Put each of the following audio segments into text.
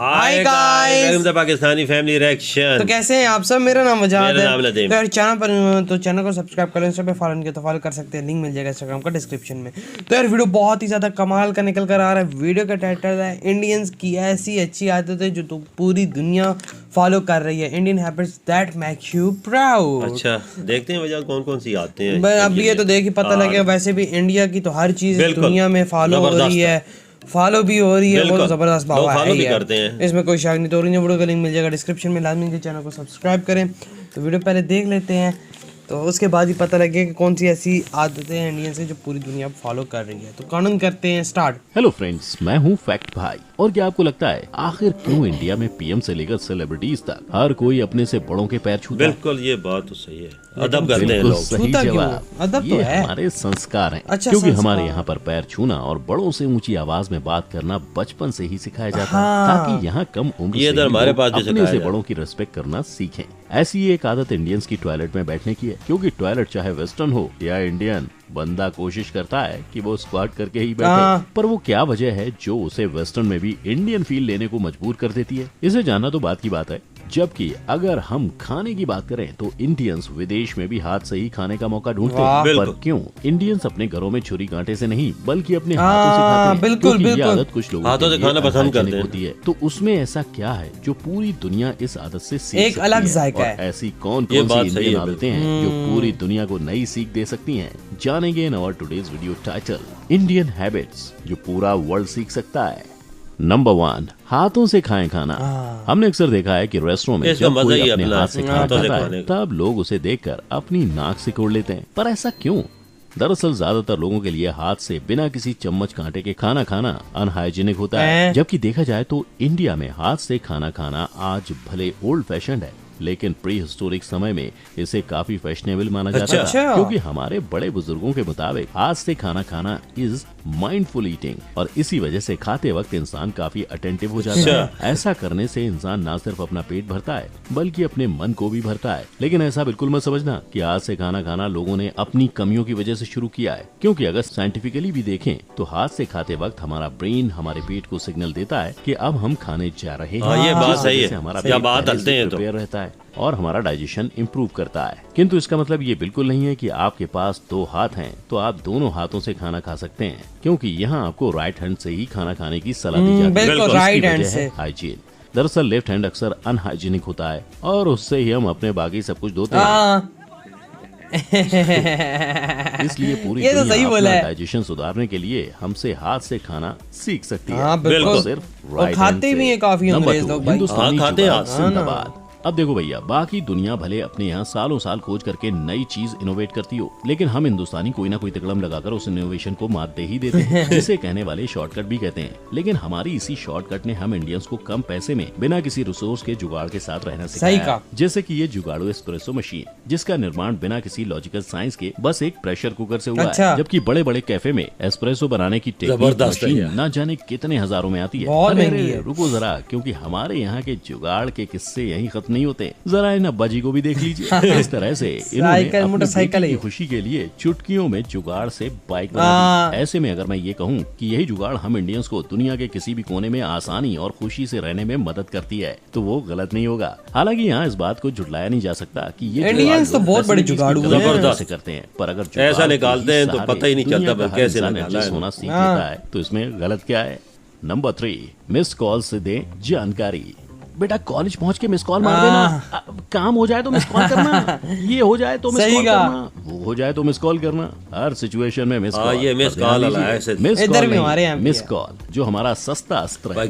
Hi guys, welcome to Pakistani family reaction. तो कैसे हैं आप सब? मेरा नाम वजाद है। नदीम। तो यार चैनल पर तो चैनल को सब्सक्राइब कर लें, इंस्टा पे फॉलो किया तो फॉलो कर सकते हैं, लिंक मिल जाएगा इंस्टाग्राम का डिस्क्रिप्शन में। तो यार वीडियो बहुत ही ज़्यादा कमाल का निकल कर आ रहा है। वीडियो का टाइटल है इंडियंस की ऐसी अच्छी आदतें जो तो पूरी दुनिया फॉलो कर रही है, Indian habits that make you proud. अच्छा, देखते हैं वजह कौन कौन सी आते हैं। अब ये तो देख ही पता लगेगा। वैसे भी इंडिया की तो हर चीज़ दुनिया में फॉलो हो रही है, फॉलो भी हो रही है, बहुत जबरदस्त बात है। इसमें कोई शक नहीं। तो ओरिजिनल वीडियो का लिंक मिल जाएगा डिस्क्रिप्शन में, लाजमी चैनल को सब्सक्राइब करें। तो वीडियो पहले देख लेते हैं, तो उसके बाद ही पता लगेगा कि कौन सी ऐसी आदतें हैं इंडियन से जो पूरी दुनिया फॉलो कर रही है। तो कानून करते हैं स्टार्ट। हेलो फ्रेंड्स, मैं हूँ फैक्ट भाई। और क्या आपको लगता है आखिर क्यों इंडिया में पीएम से लेकर सेलिब्रिटीज तक हर कोई अपने से बड़ों के पैर छूता है? बिल्कुल, ये बात तो सही है। अदब करते हैं लोग। सही जवाब, अदब तो है। हमारे संस्कार हैं। अच्छा, क्योंकि हमारे यहाँ पर पैर छूना और बड़ों से ऊंची आवाज में बात करना बचपन से ही सिखाया जाता है, ताकि यहाँ कम उम्र से हमारे पास अपने से बड़ों की रिस्पेक्ट करना सीखें। ऐसी एक आदत इंडियंस की टॉयलेट में बैठने की है, क्योंकि टॉयलेट चाहे वेस्टर्न हो या इंडियन, बंदा कोशिश करता है कि वो स्क्वाट करके ही बैठे। पर वो क्या वजह है जो उसे वेस्टर्न में भी इंडियन फील लेने को मजबूर कर देती है? इसे जानना तो बात की बात है। जबकि अगर हम खाने की बात करें तो इंडियंस विदेश में भी हाथ से ही खाने का मौका ढूंढते हैं। पर क्यों इंडियंस अपने घरों में छुरी कांटे से नहीं बल्कि अपने हाथों से खाते हैं? बिल्कुल, ये आदत कुछ लोगों हाथों से खाना पसंद करते हैं। होती है। तो उसमें ऐसा क्या है जो पूरी दुनिया इस आदत से सीख एक अलग जायका है? ऐसी कौन कौन सी इंडियन आदतें हैं जो पूरी दुनिया को नई सीख दे सकती हैं? जानेंगे in our today's video title Indian habits जो पूरा वर्ल्ड सीख सकता है। नंबर 1, हाथों से खाएं खाना। हमने अक्सर देखा है कि रेस्टोरेंट में जब कोई अपने हाथ से खाना खाता है तब लोग उसे देखकर अपनी नाक सिकोड़ लेते हैं। पर ऐसा क्यों? दरअसल ज्यादातर लोगों के लिए हाथ से बिना किसी चम्मच कांटे के खाना खाना अनहाइजीनिक होता है। जबकि देखा जाए तो इंडिया में हाथ से खाना खाना आज भले ओल्ड फैशन है, लेकिन प्री हिस्टोरिक समय में इसे काफी फैशनेबल माना जाता था। क्योंकि हमारे बड़े बुजुर्गों के मुताबिक हाथ से खाना खाना इज माइंडफुल ईटिंग, और इसी वजह से खाते वक्त इंसान काफी अटेंटिव हो जाता है। ऐसा करने से इंसान न सिर्फ अपना पेट भरता है बल्कि अपने मन को भी भरता है। लेकिन ऐसा बिल्कुल मत समझना कि हाथ से खाना खाना लोगों ने अपनी कमियों की वजह से शुरू किया है। क्योंकि अगर साइंटिफिकली भी देखें तो हाथ से खाते वक्त हमारा ब्रेन हमारे पेट को सिग्नल देता है कि अब हम खाने जा रहे हैं। ये बात सही है। हमारा क्या बात हलते हैं तो रहता है और हमारा डाइजेशन इम्प्रूव करता है। किंतु इसका मतलब ये बिल्कुल नहीं है कि आपके पास 2 हाथ हैं तो आप दोनों हाथों से खाना खा सकते हैं, क्योंकि यहाँ आपको राइट हैंड से ही खाना खाने की सलाह दी जाती है। राइट हैंड से हाइजीन। दरअसल लेफ्ट हैंड अक्सर अनहाइजीनिक होता है और उससे ही हम अपने बाकी सब कुछ धोते हैं। इसलिए पूरी ये तो सही बोला है। डाइजेशन सुधारने के लिए हमसे हाथ से खाना सीख सकती है। बिल्कुल। सिर्फ और खाते भी हैं काफी अंग्रेज लोग भाई। हिंदुस्तानी जुगाड़ जिंदाबाद। अब देखो भैया, बाकी दुनिया भले अपने यहाँ सालों साल खोज करके नई चीज इनोवेट करती हो, लेकिन हम हिंदुस्तानी कोई ना कोई तकड़म लगाकर उस इनोवेशन को मात दे ही देते हैं, जिसे कहने वाले शॉर्टकट भी कहते हैं। लेकिन हमारी इसी शॉर्टकट ने हम इंडियंस को कम पैसे में बिना किसी रिसोर्स के जुगाड़ के साथ रहना सिखाया। जैसे कि ये जुगाड़ू एस्प्रेसो मशीन, जिसका निर्माण बिना किसी लॉजिकल साइंस के बस एक प्रेशर कुकर से हुआ है। जबकि बड़े बड़े कैफे में एस्प्रेसो बनाने की टेक्निक मशीन न जाने कितने हजारों में आती है। रुको जरा, क्योंकि हमारे यहाँ के जुगाड़ के किस्से यही खत्म नहीं होते। जरा इन अब्बा जी को भी देख लीजिए। इस तरह से इन्होंने मोटरसाइकिल की खुशी के लिए चुटकियों में जुगाड़ से बाइक बना दी। ऐसे में अगर मैं ये कहूँ कि यही जुगाड़ हम इंडियंस को दुनिया के किसी भी कोने में आसानी और खुशी से रहने में मदद करती है तो वो गलत नहीं होगा। हालांकि यहाँ इस बात को झुटलाया नहीं जा सकता कि ये इंडियंस तो बहुत बड़े जुगाड़ू जबरदस्त करते हैं, पर अगर ऐसा निकालते हैं तो पता ही नहीं चलता कैसे होना सीख लेता है, तो इसमें गलत क्या है? नंबर 3, मिस कॉल से दें जानकारी। बेटा कॉलेज पहुंच के मिस कॉल मार देना, काम हो जाए तो मिस कॉल करना, ये हो जाए तो मिस कॉल करना, वो हो जाए तो मिस कॉल करना। हर सिचुएशन में मिस कॉल। ये मिस कॉल इधर भी हमारे यहाँ मिस कॉल जो हमारा सस्ता अस्त्र है।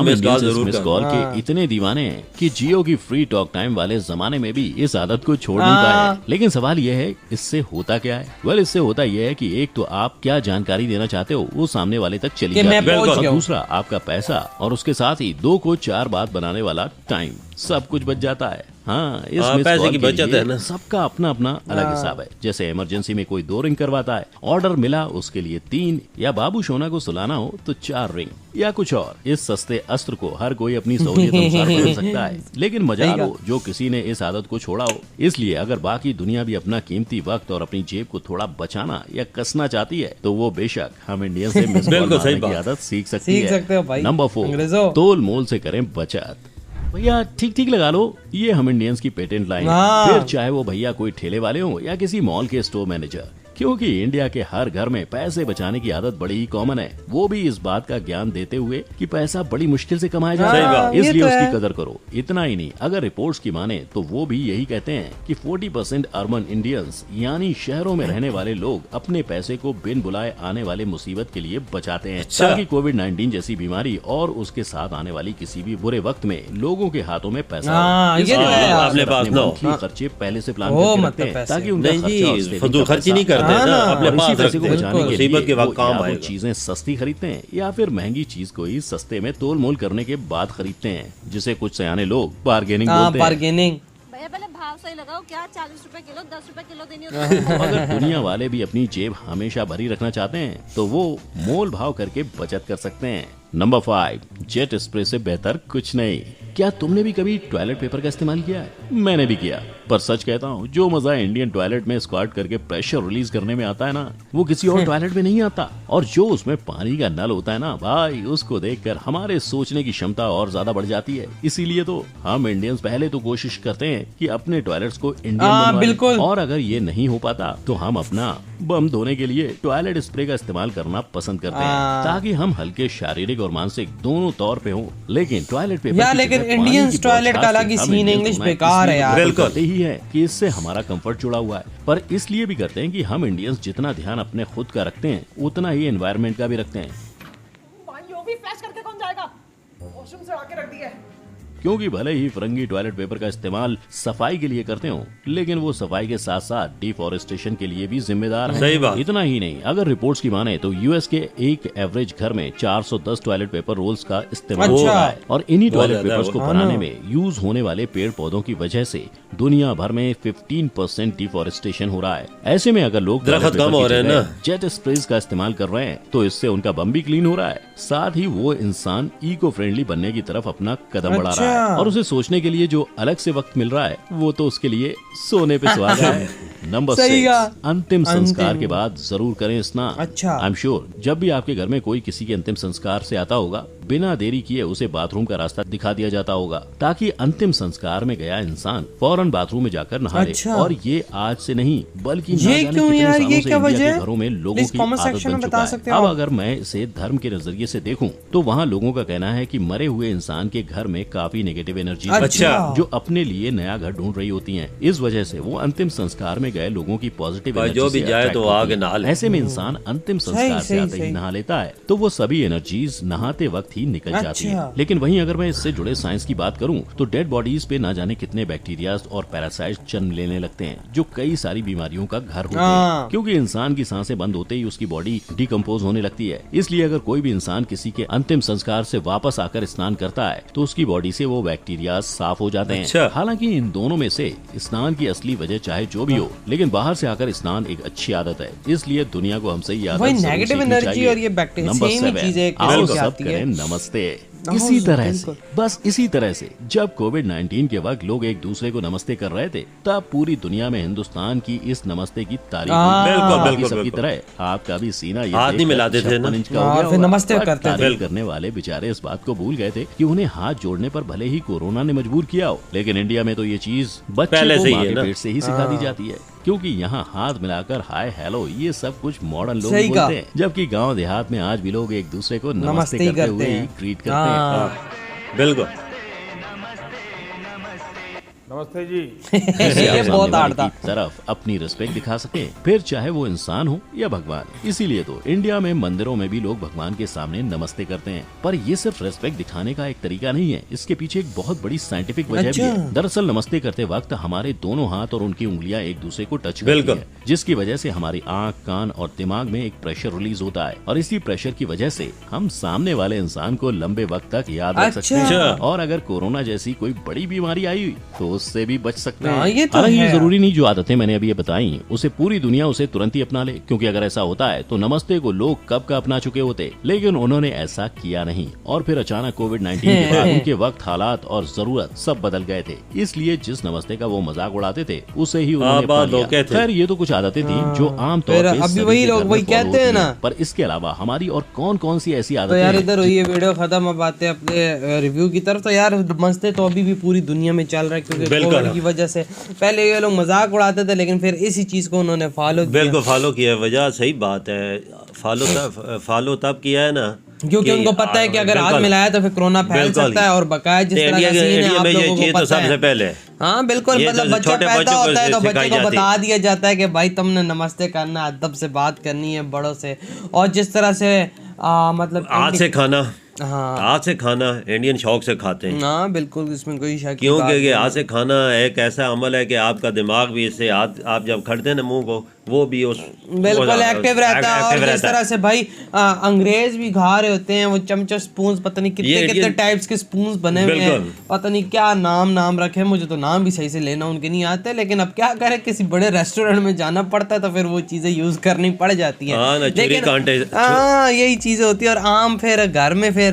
मिस कॉल के इतने दीवाने हैं कि जियो की फ्री टॉक टाइम वाले जमाने में भी इस आदत को छोड़ नहीं पाए। लेकिन सवाल ये है, इससे होता क्या है? वेल, इससे होता यह है कि एक तो आप क्या जानकारी देना चाहते हो वो सामने वाले तक चली जाती है, और दूसरा आपका पैसा और उसके साथ ही 2 को 4 बात बनाने वाला टाइम सब कुछ बच जाता है। हाँ, इसमें पैसे की बचत है ना। सबका अपना अपना अलग हिसाब है। जैसे इमरजेंसी में कोई 2 रिंग करवाता है, ऑर्डर मिला उसके लिए 3, या बाबू सोना को सुलाना हो तो 4 रिंग या कुछ और। इस सस्ते अस्त्र को हर कोई अपनी सहूलियत अनुसार बदल सकता है, लेकिन मजा लो जो किसी ने इस आदत को छोड़ा हो। इसलिए अगर बाकी दुनिया भी अपना कीमती वक्त और अपनी जेब को थोड़ा बचाना या कसना चाहती है तो वो बेशक हम इंडियन से मिस कॉल मारने की आदत सीख सकती है। नंबर 4, तोल मोल से करें बचत। भैया ठीक ठीक लगा लो, ये हम इंडियंस की पेटेंट लाइन है। फिर चाहे वो भैया कोई ठेले वाले हो या किसी मॉल के स्टोर मैनेजर, क्योंकि इंडिया के हर घर में पैसे बचाने की आदत बड़ी ही कॉमन है, वो भी इस बात का ज्ञान देते हुए कि पैसा बड़ी मुश्किल से कमाया जाता है, इसलिए उसकी कदर करो। इतना ही नहीं, अगर रिपोर्ट्स की माने तो वो भी यही कहते हैं कि 40% अर्बन इंडियंस यानी शहरों में रहने वाले लोग अपने पैसे को बिन बुलाए आने वाले मुसीबत के लिए बचाते हैं, ताकि कोविड-19 जैसी बीमारी और उसके साथ आने वाली किसी भी बुरे वक्त में लोगों के हाथों में पैसा खर्चे पहले से प्लान करके रखते हैं, ताकि उनका खर्ची नहीं करते ना, अपने पास पैसे को बचाने के लिए के वक्त काम आएगा। चीजें सस्ती खरीदते हैं या फिर महंगी चीज को ही सस्ते में तोल मोल करने के बाद खरीदते हैं, जिसे कुछ सयाने लोग बार्गेनिंग बोलते हैं। भैया पहले भाव सही लगाओ, क्या 40 रुपए किलो 10 रुपए किलो देनी होती है। अगर दुनिया वाले भी अपनी जेब हमेशा भरी रखना चाहते हैं तो वो मोल भाव करके बचत कर सकते हैं। नंबर 5, जेट स्प्रे से बेहतर कुछ नहीं। क्या तुमने भी कभी टॉयलेट पेपर का इस्तेमाल किया है? मैंने भी किया, पर सच कहता हूँ जो मजा इंडियन टॉयलेट में स्क्वाट करके प्रेशर रिलीज करने में आता है ना, वो किसी और टॉयलेट में नहीं आता। और जो उसमें पानी का नल होता है ना भाई, उसको देखकर हमारे सोचने की क्षमता और ज्यादा बढ़ जाती है। इसीलिए तो हम इंडियंस पहले तो कोशिश करते हैं कि अपने टॉयलेट्स को इंडियन बिल्कुल, और अगर ये नहीं हो पाता तो हम अपना बम धोने के लिए टॉयलेट स्प्रे का इस्तेमाल करना पसंद करते हैं, ताकि हम हल्के शारीरिक और मानसिक दोनों तौर पे हों। लेकिन टॉयलेट पेपर लेकिन इंडियन टॉयलेट का अलग ही सीन, इंग्लिश बेकार है यार। बिल्कुल ही है कि इससे हमारा कंफर्ट जुड़ा हुआ है, पर इसलिए भी करते हैं कि हम इंडियंस जितना ध्यान अपने खुद का रखते हैं उतना ही एनवायरनमेंट का भी रखते हैं। वो भी फ्लैश करके कौन जाएगा? वॉशरूम से आके रख दिया है। क्योंकि भले ही फरंगी टॉयलेट पेपर का इस्तेमाल सफाई के लिए करते हो, लेकिन वो सफाई के साथ साथ डिफॉरेस्टेशन के लिए भी जिम्मेदार है। सही बात। इतना ही नहीं, अगर रिपोर्ट्स की माने तो यूएस के एक एवरेज घर में 410 टॉयलेट पेपर रोल्स का इस्तेमाल हो रहा है, और इन्हीं टॉयलेट पेपर्स को बनाने में यूज होने वाले पेड़ पौधों की वजह से दुनिया भर में 15% डिफॉरेस्टेशन हो रहा है। ऐसे में अगर लोग दरख्त कम हो रहे हैं ना, जेट स्प्रेज का इस्तेमाल कर रहे हैं तो इससे उनका बम भी क्लीन हो रहा है, साथ ही वो इंसान इको फ्रेंडली बनने की तरफ अपना कदम बढ़ा रहा है। और उसे सोचने के लिए जो अलग से वक्त मिल रहा है वो तो उसके लिए सोने पे सुहागा है। नंबर 6, अंतिम संस्कार के बाद जरूर करें स्नान। अच्छा, आई एम श्योर जब भी आपके घर में कोई किसी के अंतिम संस्कार से आता होगा, बिना देरी किए उसे बाथरूम का रास्ता दिखा दिया जाता होगा, ताकि अंतिम संस्कार में गया इंसान फौरन बाथरूम में जाकर नहा ले। और ये आज से नहीं बल्कि ये क्यों यार, ये क्या वजह है? घरों में लोगों की आदत बन चुका है। अब अगर मैं इसे धर्म के नजरिए से देखूं तो वहाँ लोगों का कहना है कि मरे हुए इंसान के घर में काफी नेगेटिव एनर्जी जो अपने लिए नया घर ढूंढ रही होती है। इस वजह से वो अंतिम संस्कार में गए लोगों की पॉजिटिव एनर्जी जो भी जाए तो आगे नहा ले। ऐसे में इंसान अंतिम संस्कार से आते ही नहा लेता है तो वो सभी एनर्जीज नहाते वक्त ही निकल जाती है। लेकिन वहीं अगर मैं इससे जुड़े साइंस की बात करूं तो डेड बॉडीज पे ना जाने कितने बैक्टीरिया और पैरासाइट जन्म लेने लगते हैं, जो कई सारी बीमारियों का घर होते हैं, क्योंकि इंसान की सांसें बंद होते ही उसकी बॉडी डिकम्पोज होने लगती है। इसलिए अगर कोई भी इंसान किसी के अंतिम संस्कार से वापस आकर स्नान करता है तो उसकी बॉडी से वो बैक्टीरिया साफ हो जाते हैं। हालांकि इन दोनों में से स्नान की असली वजह चाहे जो भी हो, लेकिन बाहर से आकर स्नान एक अच्छी आदत है, इसलिए दुनिया को हमसे ये आदत नेगेटिव एनर्जी और ये बैक्टीरिया सेम चीजें करें नमस्ते। इसी तरह से, बस इसी तरह से जब कोविड-19 के वक्त लोग एक दूसरे को नमस्ते कर रहे थे, तब पूरी दुनिया में हिंदुस्तान की इस नमस्ते की तारीफ बिल्कुल सबकी तरह आपका भी सीना हाथ नहीं मिलाते थे ना, फिर नमस्ते करते थे। करने वाले बेचारे इस बात को भूल गए थे कि उन्हें हाथ जोड़ने पर भले ही कोरोना ने मजबूर किया हो, लेकिन इंडिया में तो ये चीज बच्चे को माँ के पेट से ही सिखा दी जाती है, क्योंकि यहाँ हाथ मिलाकर हाय हेलो ये सब कुछ मॉडर्न लोग बोलते हैं, जबकि गांव देहात में आज भी लोग एक दूसरे को नमस्ते करते हुए ही ट्रीट करते हैं। बिल्कुल, नमस्ते जी। ये बहुत आड़ता तरफ अपनी रिस्पेक्ट दिखा सके, फिर चाहे वो इंसान हो या भगवान। इसीलिए तो इंडिया में मंदिरों में भी लोग भगवान के सामने नमस्ते करते हैं। पर ये सिर्फ रिस्पेक्ट दिखाने का एक तरीका नहीं है, इसके पीछे एक बहुत बड़ी साइंटिफिक वजह भी है। दरअसल नमस्ते करते वक्त हमारे दोनों हाथ और उनकी उंगलियां एक दूसरे को टच करती हैं, जिसकी वजह से हमारी आँख, कान और दिमाग में एक प्रेशर रिलीज होता है, और इसी प्रेशर की वजह से हम सामने वाले इंसान को लंबे वक्त तक याद रख सकते हैं। और अगर कोरोना जैसी कोई बड़ी बीमारी आई हुई तो उससे भी बच सकते हाँ, हैं। ये तो हालांकि ये है। जरूरी नहीं जो आदतें मैंने अभी ये बताई उसे पूरी दुनिया उसे तुरंत ही अपना ले, क्योंकि अगर ऐसा होता है तो नमस्ते को लोग कब का अपना चुके होते, लेकिन उन्होंने ऐसा किया नहीं और फिर अचानक कोविड-19 के बाद उनके वक्त, हालात और जरूरत सब बदल गए थे। इसलिए जिस नमस्ते का वो मजाक उड़ाते थे उसे ही उन्होंने अपना लिया। खैर ये तो कुछ आदतें थी जो आम तौर पे अभी वही लोग वही कहते हैं ना, पर इसके अलावा हमारी और कौन कौन सी ऐसी तो आदतें यार हैं? इधर हुई है वीडियो खत्म, अब आते हैं अपने रिव्यू की तरफ। तो यार मस्ते तो अभी भी पूरी दुनिया में चल रहा है, क्योंकि कोविड की वजह से पहले ये लोग मजाक उड़ाते थे, लेकिन फिर इसी चीज को उन्होंने फॉलो किया। बिल्कुल फॉलो किया है। वजह सही बात है, फॉलो तब किया है ना, क्योंकि उनको पता है कि अगर हाथ मिलाया तो फिर कोरोना फैल सकता है। और बकाया जिस तरह का सीन है आप लोगों को पता है। सबसे पहले हाँ बिल्कुल, मतलब बच्चा पैदा होता है तो बच्चे को बता दिया जाता है कि भाई तुमने नमस्ते करना, अदब से बात करनी है बड़ों से। और जिस तरह से मतलब हाथ से खाना, हाँ हाथ से खाना इंडियन शौक से खाते हैं। हाँ बिल्कुल, इसमें कोई शक क्योंकि हाथ से खाना एक ऐसा अमल है कि आपका दिमाग भी इससे आप जब खड़ते हैं ना मुंह को, वो भी उस बिल्कुल एक्टिव रहता है। और जिस तरह से भाई अंग्रेज भी खा रहे होते हैं वो चमचा स्पून, पता नहीं कितने कितने टाइप्स के स्पून बने हुए हैं, पता नहीं क्या नाम रखे, मुझे तो नाम भी सही से लेना उनके नहीं आते, लेकिन अब क्या करें, किसी बड़े रेस्टोरेंट में जाना पड़ता है तो फिर वो चीजें यूज करनी पड़ जाती हैं। लेकिन हाँ यही चीजें होती है। और आम फिर घर में फिर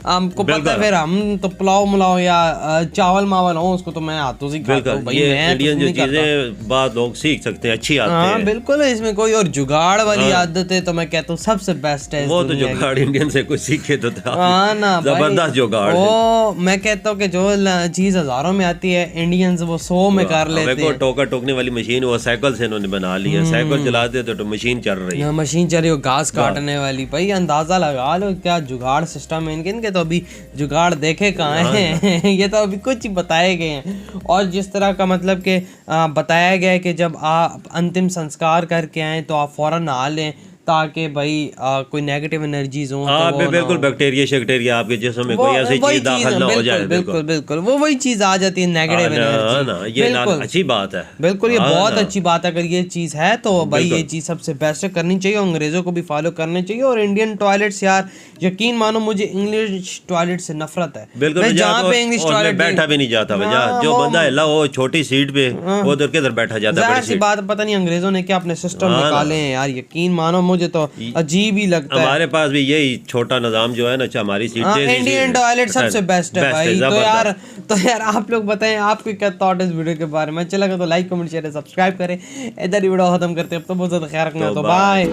हमको पता है, फिर हम तो पुलाव मुलाव या चावल मावल हो उसको तो मैं हाथों से खाता हूँ। इंडियन जो चीजें बात लोग सीख सकते हैं, अच्छी आदतें हैं। बिल्कुल, इसमें कोई और जुगाड़ वाली आदत है तो मैं कहता हूँ सबसे बेस्ट है। वो तो जुगाड़ इंडियन से कुछ सीखे तो था। हाँ ना, जबरदस्त जुगाड़। वो मैं कहता हूँ कि जो चीज हजारों में आती है इंडियंस वो 100 में कर लेते हैं। टोका टोकने वाली मशीन वो साइकिल से इन्होंने बना ली है, साइकिल चलाते तो मशीन चल रही है, मशीन चल रही है घास काटने वाली। भाई अंदाजा लगा लो क्या जुगाड़ सिस्टम है इनके तो अभी जुगाड़ देखे कहाँ हैं। ये तो अभी कुछ ही बताए गए हैं। और जिस तरह का मतलब कि बताया गया है कि जब आप अंतिम संस्कार करके आए तो आप फौरन नहा लें, ताकि भाई कोई नेगेटिव एनर्जीज हो। हाँ बिल्कुल, बैक्टीरिया शैक्टीरिया आपके जिस्म में कोई ऐसी चीज दाखिल ना हो जाए। बिल्कुल बिल्कुल, वो वही चीज आ जाती है नेगेटिव एनर्जी। ये अच्छी बात है, बिल्कुल, ये बहुत अच्छी बात है। अगर ये चीज है तो भाई ये चीज सबसे बेस्ट करनी चाहिए, अंग्रेजों को भी फॉलो करनी चाहिए। और इंडियन टॉयलेट्स यार यकीन मानो मुझे इंग्लिश टॉयलेट से नफरत है। बिल्कुल, जहाँ पे इंग्लिश टॉयलेट बैठा भी नहीं जाता, जो बंदा हिला वो छोटी सीट पे वो उधर किधर बैठा जाता है। ऐसी बात पता नहीं अंग्रेजों ने क्या अपने सिस्टम निकाले हैं यार, यकीन मानो मुझे तो अजीब ही लगता है। हमारे पास भी यही छोटा निजाम जो है ना, हमारी सीट इंडियन टॉयलेट सबसे बेस्ट है भाई। तो यार आप लोग बताएं आपके क्या थॉट इस वीडियो के बारे में। अच्छा लगा तो लाइक कमेंट शेयर सब्सक्राइब करें। इधर ही वीडियो खत्म करते हैं, अब तो बहुत ज्यादा ख्याल रखना, तो बाय।